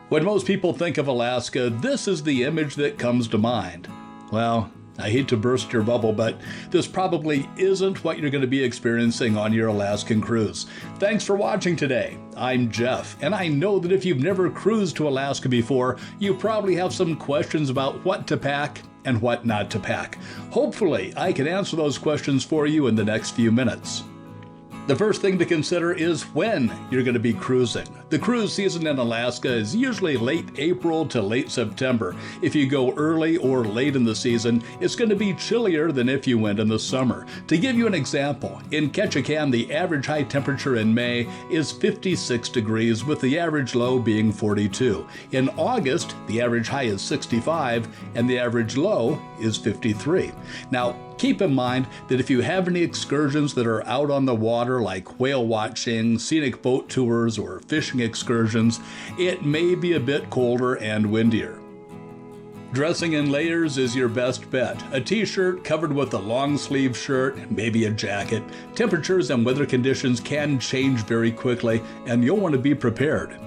When most people think of Alaska, this is the image that comes to mind. Well, I hate to burst your bubble, but this probably isn't what you're going to be experiencing on your Alaskan cruise. Thanks for watching today. I'm Jeff, and I know that if you've never cruised to Alaska before, you probably have some questions about what to pack and what not to pack. Hopefully, I can answer those questions for you in the next few minutes. The first thing to consider is when you're going to be cruising. The cruise season in Alaska is usually late April to late September. If you go early or late in the season, it's going to be chillier than if you went in the summer. To give you an example, in Ketchikan, the average high temperature in May is 56 degrees, with the average low being 42. In August, the average high is 65, and the average low is 53. Now, keep in mind that if you have any excursions that are out on the water, like whale watching, scenic boat tours, or fishing excursions, it may be a bit colder and windier. Dressing in layers is your best bet. A t-shirt covered with a long sleeve shirt, maybe a jacket. Temperatures and weather conditions can change very quickly, and you'll want to be prepared.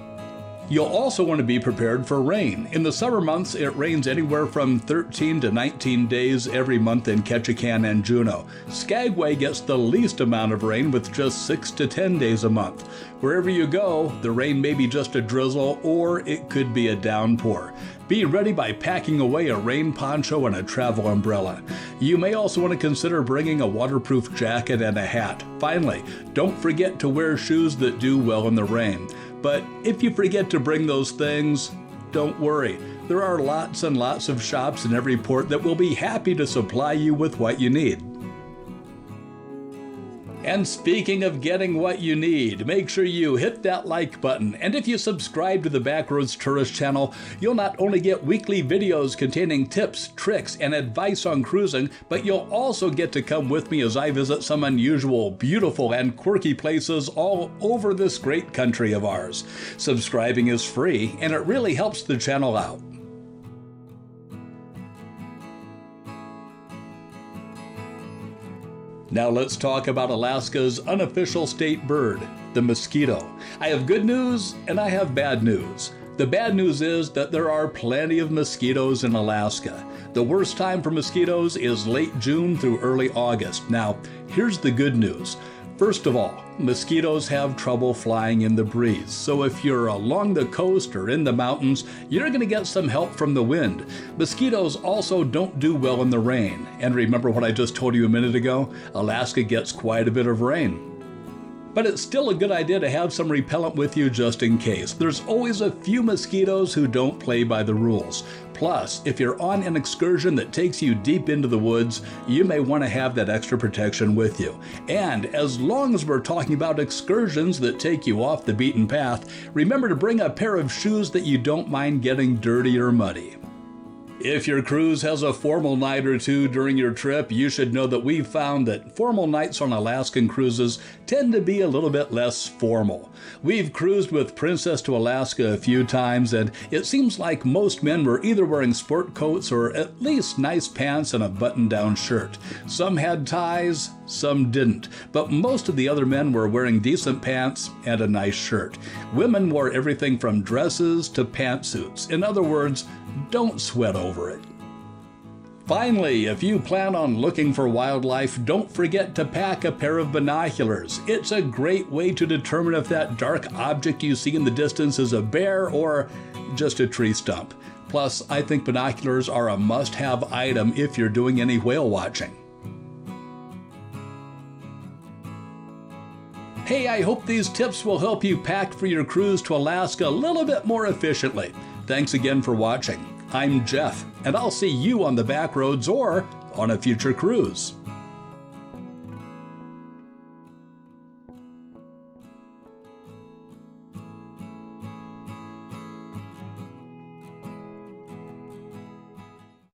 You'll also want to be prepared for rain. In the summer months, it rains anywhere from 13 to 19 days every month in Ketchikan and Juneau. Skagway gets the least amount of rain with just 6 to 10 days a month. Wherever you go, the rain may be just a drizzle or it could be a downpour. Be ready by packing away a rain poncho and a travel umbrella. You may also want to consider bringing a waterproof jacket and a hat. Finally, don't forget to wear shoes that do well in the rain. But if you forget to bring those things, don't worry. There are lots and lots of shops in every port that will be happy to supply you with what you need. And speaking of getting what you need, make sure you hit that like button. And if you subscribe to the Backroads Tourist channel, you'll not only get weekly videos containing tips, tricks, and advice on cruising, but you'll also get to come with me as I visit some unusual, beautiful, and quirky places all over this great country of ours. Subscribing is free, and it really helps the channel out. Now let's talk about Alaska's unofficial state bird, the mosquito. I have good news and I have bad news. The bad news is that there are plenty of mosquitoes in Alaska. The worst time for mosquitoes is late June through early August. Now, here's the good news. First of all, mosquitoes have trouble flying in the breeze. So if you're along the coast or in the mountains, you're going to get some help from the wind. Mosquitoes also don't do well in the rain. And remember what I just told you a minute ago? Alaska gets quite a bit of rain. But it's still a good idea to have some repellent with you just in case. There's always a few mosquitoes who don't play by the rules. Plus, if you're on an excursion that takes you deep into the woods, you may want to have that extra protection with you. And as long as we're talking about excursions that take you off the beaten path, remember to bring a pair of shoes that you don't mind getting dirty or muddy. If your cruise has a formal night or two during your trip, you should know that we've found that formal nights on Alaskan cruises tend to be a little bit less formal. We've cruised with Princess to Alaska a few times, and it seems like most men were either wearing sport coats or at least nice pants and a button-down shirt. Some had ties, some didn't, but most of the other men were wearing decent pants and a nice shirt. Women wore everything from dresses to pantsuits. In other words, don't sweat over it. Finally, if you plan on looking for wildlife, don't forget to pack a pair of binoculars. It's a great way to determine if that dark object you see in the distance is a bear or just a tree stump. Plus, I think binoculars are a must-have item if you're doing any whale watching. Hey, I hope these tips will help you pack for your cruise to Alaska a little bit more efficiently. Thanks again for watching. I'm Jeff, and I'll see you on the back roads or on a future cruise.